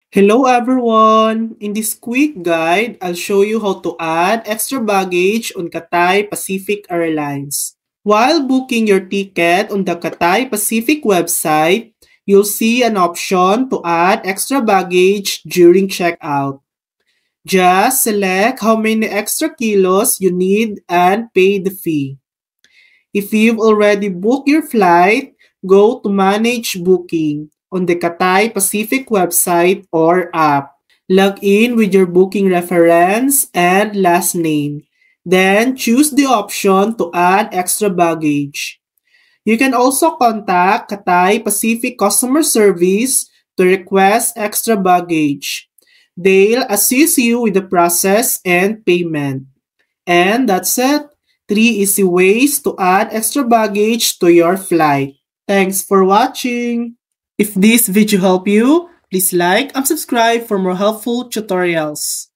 Hello everyone! In this quick guide, I'll show you how to add extra baggage on Cathay Pacific Airlines. While booking your ticket on the Cathay Pacific website, you'll see an option to add extra baggage during checkout. Just select how many extra kilos you need and pay the fee. If you've already booked your flight, go to Manage Booking on the Cathay Pacific website or app. Log in with your booking reference and last name. Then choose the option to add extra baggage. You can also contact Cathay Pacific Customer Service to request extra baggage. They'll assist you with the process and payment. And that's it. 3 easy ways to add extra baggage to your flight. Thanks for watching. If this video helped you, please like and subscribe for more helpful tutorials.